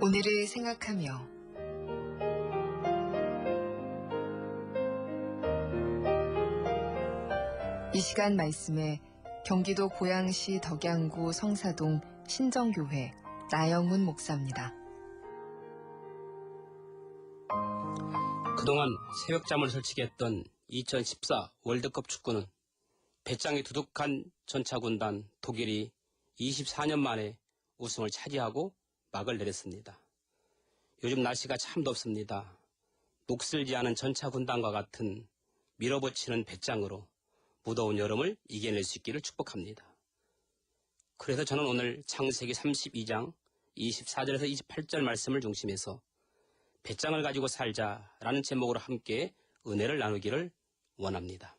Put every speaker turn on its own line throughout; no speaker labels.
오늘을 생각하며 이 시간 말씀에 경기도 고양시 덕양구 성사동 신정교회 나영훈 목사입니다.
그동안 새벽잠을 설치게 했던 2014 월드컵 축구는 배짱이 두둑한 전차군단 독일이 24년 만에 우승을 차지하고 막을 내렸습니다. 요즘 날씨가 참 덥습니다. 녹슬지 않은 전차군단과 같은 밀어붙이는 배짱으로 무더운 여름을 이겨낼 수 있기를 축복합니다. 그래서 저는 오늘 창세기 32장 24절에서 28절 말씀을 중심해서 배짱을 가지고 살자라는 제목으로 함께 은혜를 나누기를 원합니다.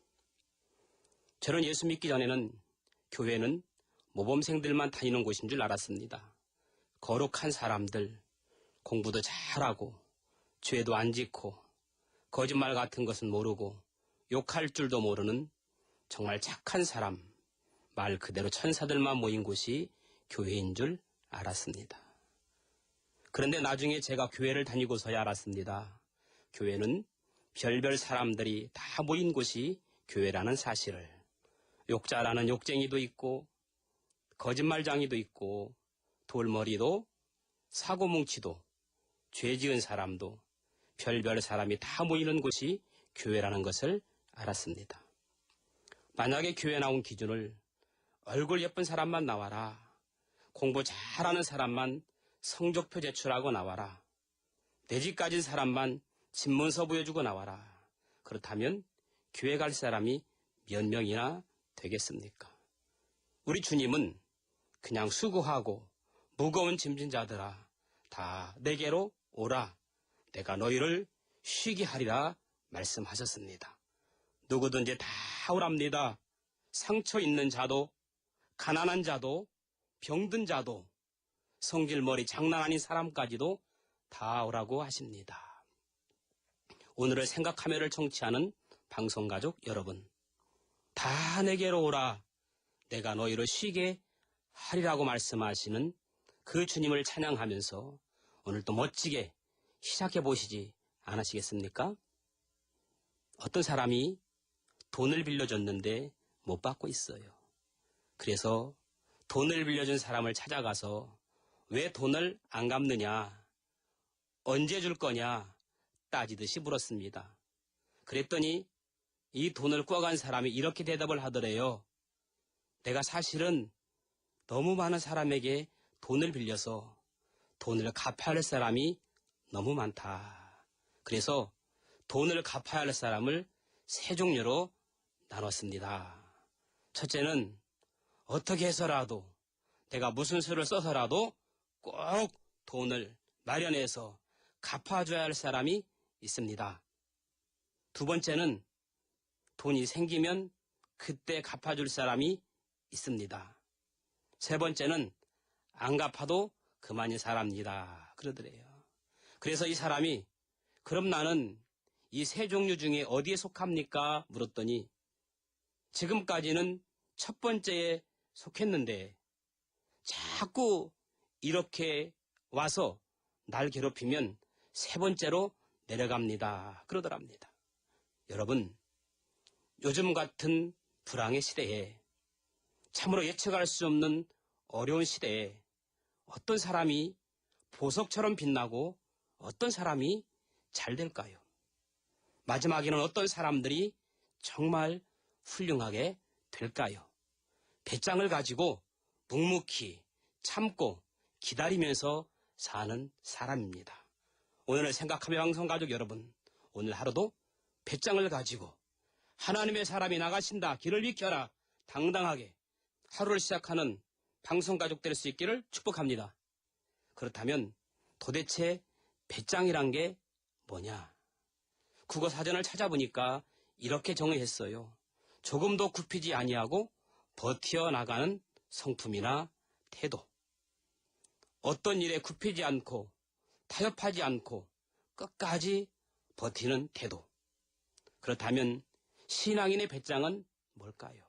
저는 예수 믿기 전에는 교회는 모범생들만 다니는 곳인 줄 알았습니다. 거룩한 사람들, 공부도 잘하고 죄도 안 짓고 거짓말 같은 것은 모르고 욕할 줄도 모르는 정말 착한 사람, 말 그대로 천사들만 모인 곳이 교회인 줄 알았습니다. 그런데 나중에 제가 교회를 다니고서야 알았습니다. 교회는 별별 사람들이 다 모인 곳이 교회라는 사실을. 욕자라는 욕쟁이도 있고 거짓말장이도 있고 돌머리도 사고뭉치도 죄 지은 사람도 별별 사람이 다 모이는 곳이 교회라는 것을 알았습니다. 만약에 교회 나온 기준을 얼굴 예쁜 사람만 나와라, 공부 잘하는 사람만 성적표 제출하고 나와라, 내 집 가진 사람만 집문서 보여주고 나와라, 그렇다면 교회 갈 사람이 몇 명이나 되겠습니까? 우리 주님은 그냥 수고하고 무거운 짐진 자들아 다 내게로 오라, 내가 너희를 쉬게 하리라 말씀하셨습니다. 누구든지 다 오랍니다. 상처 있는 자도, 가난한 자도, 병든 자도, 성질머리 장난 아닌 사람까지도 다 오라고 하십니다. 오늘을 생각하며를 청취하는 방송가족 여러분, 다 내게로 오라, 내가 너희를 쉬게 하리라고 말씀하시는 그 주님을 찬양하면서 오늘 또 멋지게 시작해 보시지 않으시겠습니까? 어떤 사람이 돈을 빌려줬는데 못 받고 있어요. 그래서 돈을 빌려준 사람을 찾아가서 왜 돈을 안 갚느냐, 언제 줄 거냐 따지듯이 물었습니다. 그랬더니 이 돈을 꿔간 사람이 이렇게 대답을 하더래요. 내가 사실은 너무 많은 사람에게 돈을 빌려서 돈을 갚아야 할 사람이 너무 많다. 그래서 돈을 갚아야 할 사람을 세 종류로 나눴습니다. 첫째는 어떻게 해서라도 내가 무슨 수를 써서라도 꼭 돈을 마련해서 갚아줘야 할 사람이 있습니다. 두 번째는 돈이 생기면 그때 갚아줄 사람이 있습니다. 세 번째는 안 갚아도 그만인 사람입니다. 그러더래요. 그래서 이 사람이 그럼 나는 이 세 종류 중에 어디에 속합니까? 물었더니 지금까지는 첫 번째에 속했는데 자꾸 이렇게 와서 날 괴롭히면 세 번째로 내려갑니다. 그러더랍니다. 여러분, 요즘 같은 불황의 시대에, 참으로 예측할 수 없는 어려운 시대에 어떤 사람이 보석처럼 빛나고 어떤 사람이 잘 될까요? 마지막에는 어떤 사람들이 정말 훌륭하게 될까요? 배짱을 가지고 묵묵히 참고 기다리면서 사는 사람입니다. 오늘을 생각하며 방송가족 여러분, 오늘 하루도 배짱을 가지고 하나님의 사람이 나가신다, 길을 비켜라, 당당하게 하루를 시작하는 방송가족 될 수 있기를 축복합니다. 그렇다면 도대체 배짱이란 게 뭐냐? 국어사전을 찾아보니까 이렇게 정의했어요. 조금도 굽히지 아니하고 버텨나가는 성품이나 태도. 어떤 일에 굽히지 않고 타협하지 않고 끝까지 버티는 태도. 그렇다면 신앙인의 배짱은 뭘까요?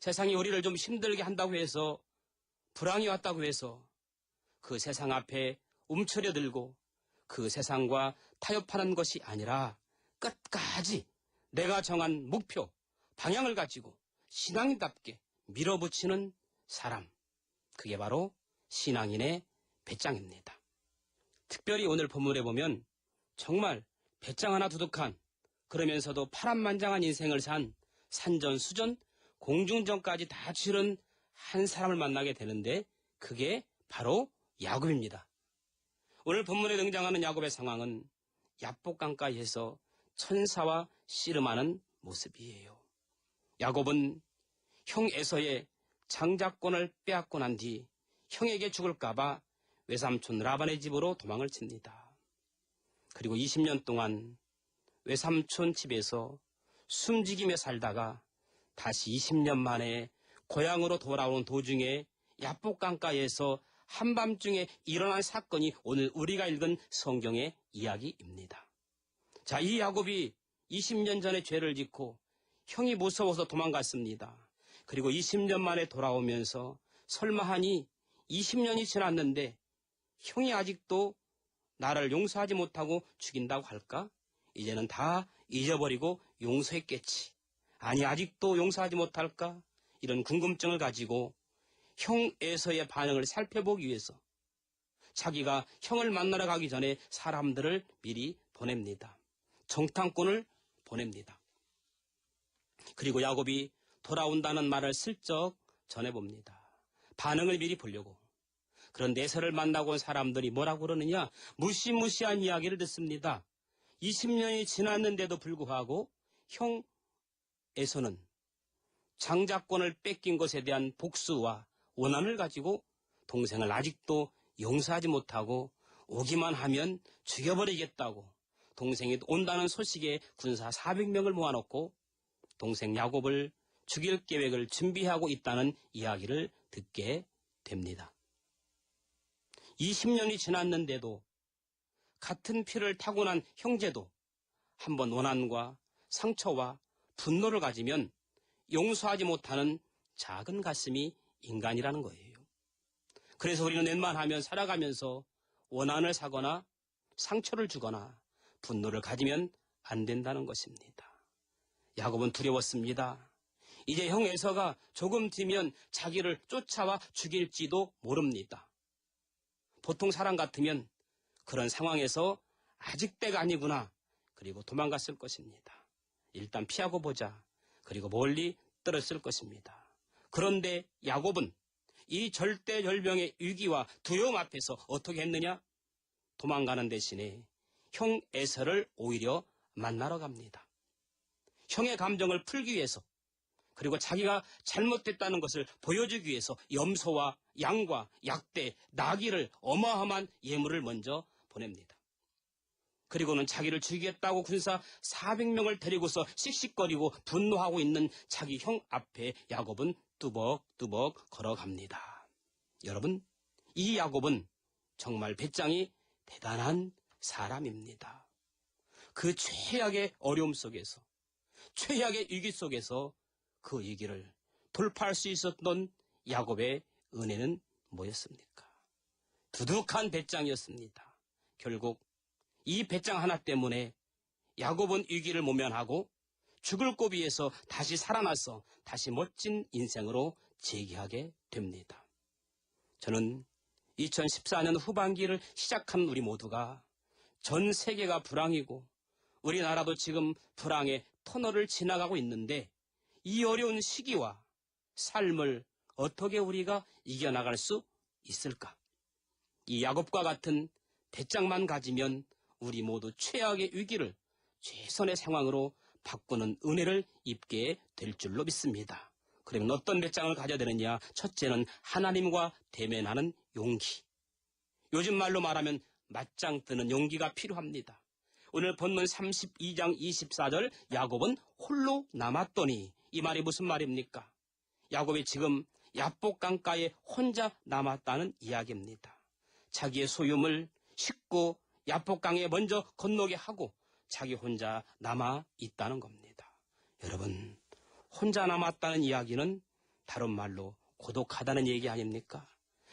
세상이 우리를 좀 힘들게 한다고 해서, 불황이 왔다고 해서 그 세상 앞에 움츠려들고 그 세상과 타협하는 것이 아니라 끝까지 내가 정한 목표, 방향을 가지고 신앙인답게 밀어붙이는 사람. 그게 바로 신앙인의 배짱입니다. 특별히 오늘 본문에 보면 정말 배짱 하나 두둑한, 그러면서도 파란만장한 인생을 산 산전수전 공중전까지 다 치른 한 사람을 만나게 되는데 그게 바로 야곱입니다. 오늘 본문에 등장하는 야곱의 상황은 야복강가에서 천사와 씨름하는 모습이에요. 야곱은 형 에서의 장자권을 빼앗고 난 뒤 형에게 죽을까봐 외삼촌 라반의 집으로 도망을 칩니다. 그리고 20년 동안 외삼촌 집에서 숨지기며 살다가 다시 20년 만에 고향으로 돌아오는 도중에 야복강가에서 한밤중에 일어난 사건이 오늘 우리가 읽은 성경의 이야기입니다. 자, 이 야곱이 20년 전에 죄를 짓고 형이 무서워서 도망갔습니다. 그리고 20년 만에 돌아오면서 설마하니 20년이 지났는데 형이 아직도 나를 용서하지 못하고 죽인다고 할까? 이제는 다 잊어버리고 용서했겠지. 아니, 아직도 용서하지 못할까? 이런 궁금증을 가지고 형 에서의 반응을 살펴보기 위해서 자기가 형을 만나러 가기 전에 사람들을 미리 보냅니다. 정탐꾼을 보냅니다. 그리고 야곱이 돌아온다는 말을 슬쩍 전해봅니다. 반응을 미리 보려고. 그런데 에서를 만나고 온 사람들이 뭐라고 그러느냐? 무시무시한 이야기를 듣습니다. 20년이 지났는데도 불구하고 형 에서는 장자권을 뺏긴 것에 대한 복수와 원한을 가지고 동생을 아직도 용서하지 못하고 오기만 하면 죽여버리겠다고 동생이 온다는 소식에 군사 400명을 모아놓고 동생 야곱을 죽일 계획을 준비하고 있다는 이야기를 듣게 됩니다. 20년이 지났는데도 같은 피를 타고난 형제도 한번 원한과 상처와 분노를 가지면 용서하지 못하는 작은 가슴이 인간이라는 거예요. 그래서 우리는 웬만하면 살아가면서 원한을 사거나 상처를 주거나 분노를 가지면 안 된다는 것입니다. 야곱은 두려웠습니다. 이제 형 에서가 조금 뒤면 자기를 쫓아와 죽일지도 모릅니다. 보통 사람 같으면 그런 상황에서 아직 때가 아니구나. 그리고 도망갔을 것입니다. 일단 피하고 보자. 그리고 멀리 떨었을 것입니다. 그런데 야곱은 이 절대절명의 위기와 두려움 앞에서 어떻게 했느냐? 도망가는 대신에 형 에서를 오히려 만나러 갑니다. 형의 감정을 풀기 위해서, 그리고 자기가 잘못됐다는 것을 보여주기 위해서 염소와 양과 약대, 나귀를 어마어마한 예물을 먼저 보냅니다. 그리고는 자기를 죽이겠다고 군사 400명을 데리고서 씩씩거리고 분노하고 있는 자기 형 앞에 야곱은 뚜벅뚜벅 걸어갑니다. 여러분, 이 야곱은 정말 배짱이 대단한 사람입니다. 그 최악의 어려움 속에서, 최악의 위기 속에서 그 위기를 돌파할 수 있었던 야곱의 은혜는 뭐였습니까? 두둑한 배짱이었습니다. 결국 이 배짱 하나 때문에 야곱은 위기를 모면하고 죽을 고비에서 다시 살아나서 다시 멋진 인생으로 재기하게 됩니다. 저는 2014년 후반기를 시작한 우리 모두가 전 세계가 불황이고 우리나라도 지금 불황의 터널을 지나가고 있는데 이 어려운 시기와 삶을 어떻게 우리가 이겨나갈 수 있을까? 이 야곱과 같은 배짱만 가지면 우리 모두 최악의 위기를 최선의 상황으로 바꾸는 은혜를 입게 될 줄로 믿습니다. 그러면 어떤 배짱을 가져야 되느냐? 첫째는 하나님과 대면하는 용기. 요즘 말로 말하면 맞짱 뜨는 용기가 필요합니다. 오늘 본문 32장 24절 야곱은 홀로 남았더니, 이 말이 무슨 말입니까? 야곱이 지금 야복강가에 혼자 남았다는 이야기입니다. 자기의 소유물, 식구, 야복강에 먼저 건너게 하고 자기 혼자 남아 있다는 겁니다. 여러분, 혼자 남았다는 이야기는 다른 말로 고독하다는 얘기 아닙니까?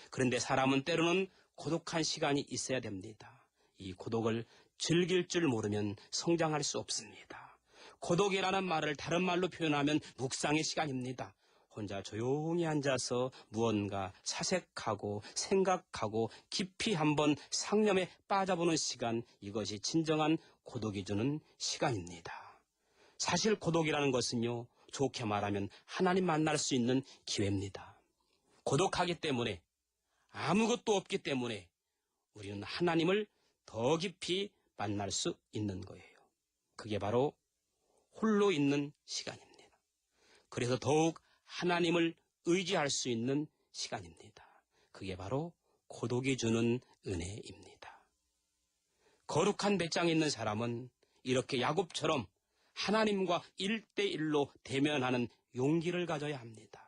그런데 사람은 때로는 고독한 시간이 있어야 됩니다. 이 고독을 즐길 줄 모르면 성장할 수 없습니다. 고독이라는 말을 다른 말로 표현하면 묵상의 시간입니다. 혼자 조용히 앉아서 무언가 사색하고 생각하고 깊이 한번 상념에 빠져보는 시간, 이것이 진정한 고독이 주는 시간입니다. 사실 고독이라는 것은요, 좋게 말하면 하나님 만날 수 있는 기회입니다. 고독하기 때문에, 아무것도 없기 때문에 우리는 하나님을 더 깊이 만날 수 있는 거예요. 그게 바로 홀로 있는 시간입니다. 그래서 더욱 하나님을 의지할 수 있는 시간입니다. 그게 바로 고독이 주는 은혜입니다. 거룩한 배짱이 있는 사람은 이렇게 야곱처럼 하나님과 1대1로 대면하는 용기를 가져야 합니다.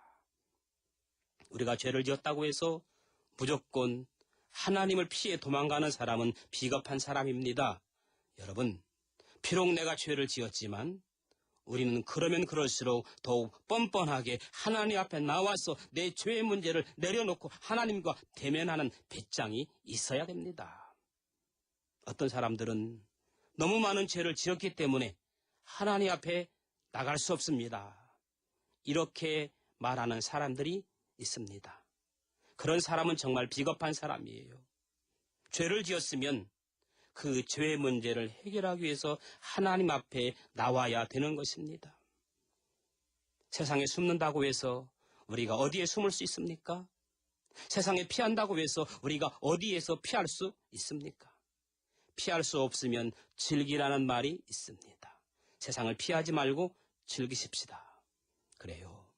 우리가 죄를 지었다고 해서 무조건 하나님을 피해 도망가는 사람은 비겁한 사람입니다. 여러분, 비록 내가 죄를 지었지만 우리는 그러면 그럴수록 더욱 뻔뻔하게 하나님 앞에 나와서 내 죄의 문제를 내려놓고 하나님과 대면하는 배짱이 있어야 됩니다. 어떤 사람들은 너무 많은 죄를 지었기 때문에 하나님 앞에 나갈 수 없습니다. 이렇게 말하는 사람들이 있습니다. 그런 사람은 정말 비겁한 사람이에요. 죄를 지었으면 그 죄의 문제를 해결하기 위해서 하나님 앞에 나와야 되는 것입니다. 세상에 숨는다고 해서 우리가 어디에 숨을 수 있습니까? 세상에 피한다고 해서 우리가 어디에서 피할 수 있습니까? 피할 수 없으면 즐기라는 말이 있습니다. 세상을 피하지 말고 즐기십시다. 그래요.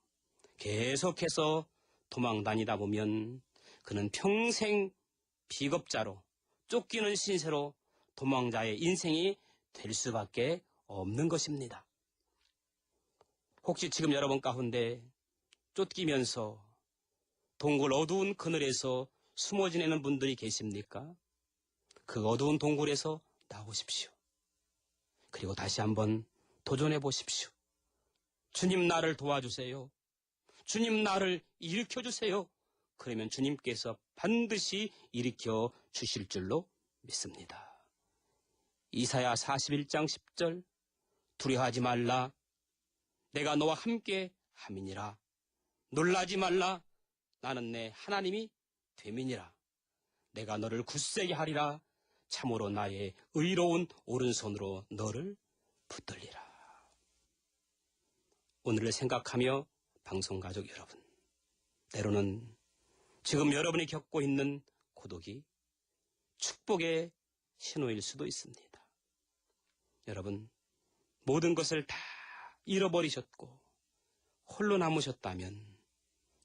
계속해서 도망 다니다 보면 그는 평생 비겁자로 쫓기는 신세로 도망자의 인생이 될 수밖에 없는 것입니다. 혹시 지금 여러분 가운데 쫓기면서 동굴 어두운 그늘에서 숨어 지내는 분들이 계십니까? 그 어두운 동굴에서 나오십시오. 그리고 다시 한번 도전해 보십시오. 주님 나를 도와주세요. 주님 나를 일으켜 주세요. 그러면 주님께서 반드시 일으켜 주실 줄로 믿습니다. 이사야 41장 10절, 두려워하지 말라. 내가 너와 함께 함이니라. 놀라지 말라. 나는 내 하나님이 됨이니라. 내가 너를 굳세게 하리라. 참으로 나의 의로운 오른손으로 너를 붙들리라. 오늘을 생각하며 방송가족 여러분, 때로는 지금 여러분이 겪고 있는 고독이 축복의 신호일 수도 있습니다. 여러분, 모든 것을 다 잃어버리셨고 홀로 남으셨다면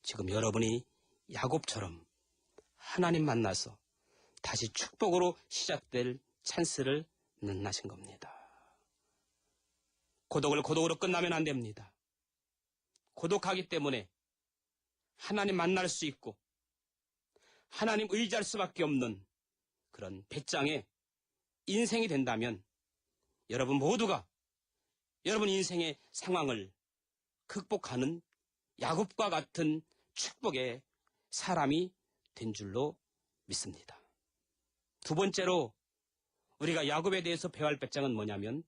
지금 여러분이 야곱처럼 하나님 만나서 다시 축복으로 시작될 찬스를 만나신 겁니다. 고독을 고독으로 끝나면 안 됩니다. 고독하기 때문에 하나님 만날 수 있고 하나님 의지할 수밖에 없는 그런 배짱의 인생이 된다면 여러분 모두가 여러분 인생의 상황을 극복하는 야곱과 같은 축복의 사람이 된 줄로 믿습니다. 두 번째로 우리가 야곱에 대해서 배워야 할 배짱은 뭐냐면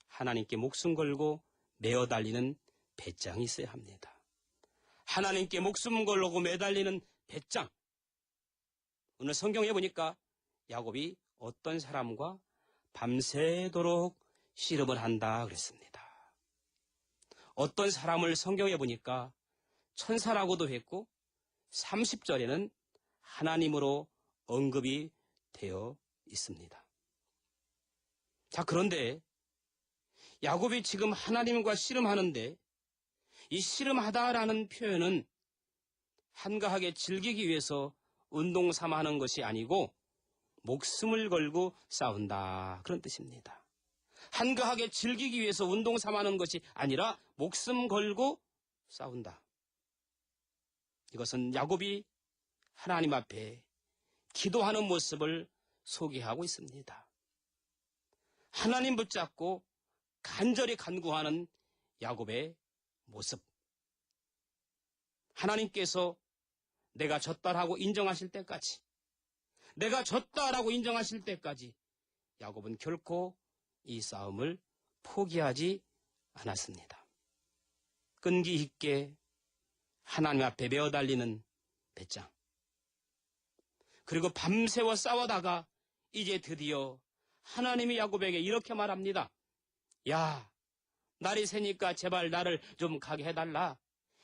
하나님께 목숨 걸고 매어 달리는 배짱이 있어야 합니다. 하나님께 목숨 걸고 매달리는 배짱. 오늘 성경에 보니까 야곱이 어떤 사람과 밤새도록 씨름을 한다 그랬습니다. 어떤 사람을 성경에 보니까 천사라고도 했고 30절에는 하나님으로 언급이 되어 있습니다. 자, 그런데 야곱이 지금 하나님과 씨름하는데 이 씨름하다라는 표현은 한가하게 즐기기 위해서 운동 삼아 하는 것이 아니고 목숨을 걸고 싸운다 그런 뜻입니다. 한가하게 즐기기 위해서 운동 삼아 하는 것이 아니라 목숨 걸고 싸운다. 이것은 야곱이 하나님 앞에 기도하는 모습을 소개하고 있습니다. 하나님 붙잡고 간절히 간구하는 야곱의 모습. 하나님께서 내가 졌다라고 인정하실 때까지, 내가 졌다라고 인정하실 때까지 야곱은 결코 이 싸움을 포기하지 않았습니다. 끈기 있게 하나님 앞에 메어 달리는 배짱. 그리고 밤새워 싸우다가 이제 드디어 하나님이 야곱에게 이렇게 말합니다. 야, 날이 새니까 제발 나를 좀 가게 해달라.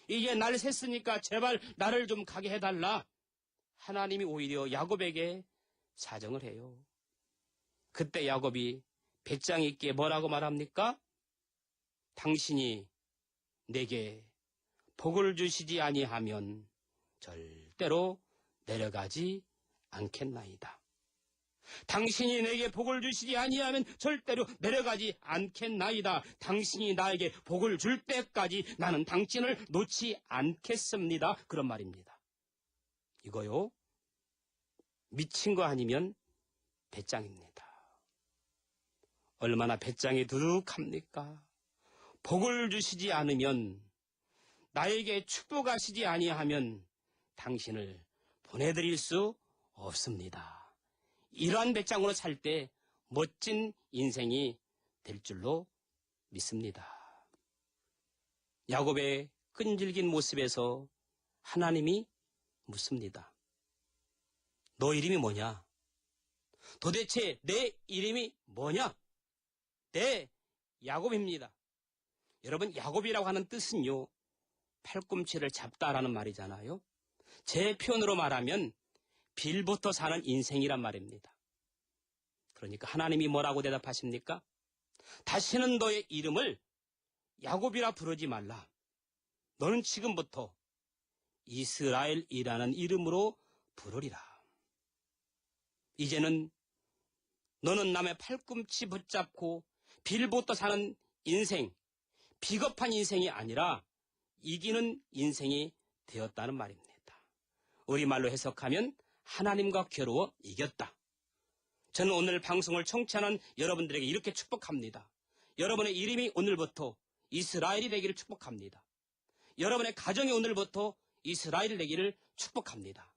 이제 날 샜으니까 제발 나를 좀 가게 해달라. 하나님이 오히려 야곱에게 사정을 해요. 그때 야곱이 배짱 있게 뭐라고 말합니까? 당신이 내게 복을 주시지 아니하면 절대로 내려가지 않겠나이다. 당신이 내게 복을 주시지 아니하면 절대로 내려가지 않겠나이다. 당신이 나에게 복을 줄 때까지 나는 당신을 놓지 않겠습니다. 그런 말입니다. 이거요, 미친 거 아니면 배짱입니다. 얼마나 배짱이 두둑합니까? 복을 주시지 않으면, 나에게 축복하시지 아니하면 당신을 보내드릴 수 없습니다. 이러한 배짱으로 살 때 멋진 인생이 될 줄로 믿습니다. 야곱의 끈질긴 모습에서 하나님이 묻습니다. 너 이름이 뭐냐? 도대체 내 이름이 뭐냐? 네, 야곱입니다. 여러분, 야곱이라고 하는 뜻은요, 팔꿈치를 잡다라는 말이잖아요. 제 표현으로 말하면 빌부터 사는 인생이란 말입니다. 그러니까 하나님이 뭐라고 대답하십니까? 다시는 너의 이름을 야곱이라 부르지 말라. 너는 지금부터 이스라엘이라는 이름으로 부르리라. 이제는 너는 남의 팔꿈치 붙잡고 빌부터 사는 인생, 비겁한 인생이 아니라 이기는 인생이 되었다는 말입니다. 우리말로 해석하면 하나님과 겨루어 이겼다. 저는 오늘 방송을 청취하는 여러분들에게 이렇게 축복합니다. 여러분의 이름이 오늘부터 이스라엘이 되기를 축복합니다. 여러분의 가정이 오늘부터 이스라엘이 되기를 축복합니다.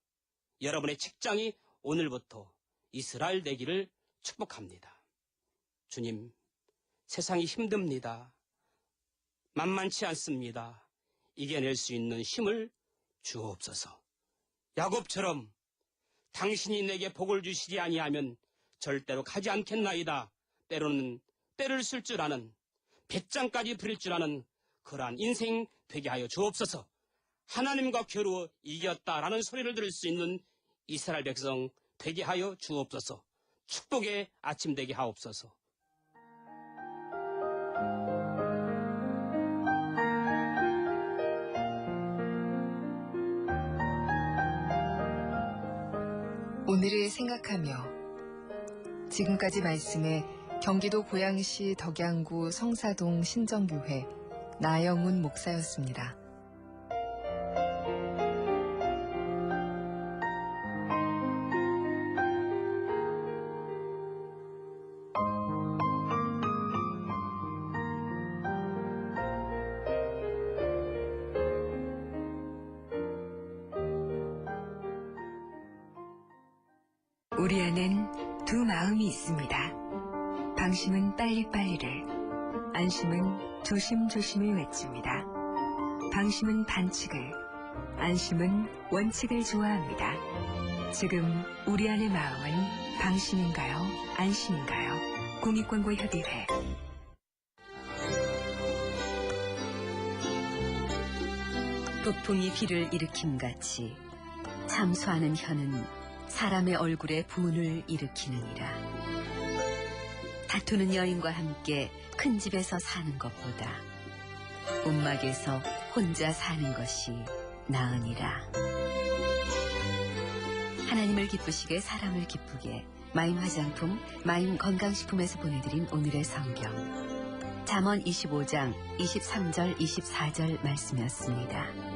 여러분의 직장이 오늘부터 이스라엘 되기를 축복합니다. 주님, 세상이 힘듭니다. 만만치 않습니다. 이겨낼 수 있는 힘을 주옵소서. 야곱처럼 당신이 내게 복을 주시지 아니하면 절대로 가지 않겠나이다. 때로는 때를 쓸 줄 아는, 배짱까지 부릴 줄 아는 그러한 인생 되게 하여 주옵소서. 하나님과 겨루어 이겼다라는 소리를 들을 수 있는 이스라엘 백성 되게 하여 주옵소서. 축복의 아침 되게 하옵소서.
오늘을 생각하며 지금까지 말씀에 경기도 고양시 덕양구 성사동 신정교회 나영훈 목사였습니다.
우리 안엔 두 마음이 있습니다. 방심은 빨리빨리를, 안심은 조심조심을 외칩니다. 방심은 반칙을, 안심은 원칙을 좋아합니다. 지금 우리 안의 마음은 방심인가요? 안심인가요? 공익광고협의회.
북풍이 비를 일으킴같이 참수하는 혀는 사람의 얼굴에 분을 일으키느니라. 다투는 여인과 함께 큰 집에서 사는 것보다 움막에서 혼자 사는 것이 나으니라. 하나님을 기쁘시게 사람을 기쁘게, 마임 화장품, 마임 건강식품에서 보내드린 오늘의 성경 잠언 25장 23절 24절 말씀이었습니다.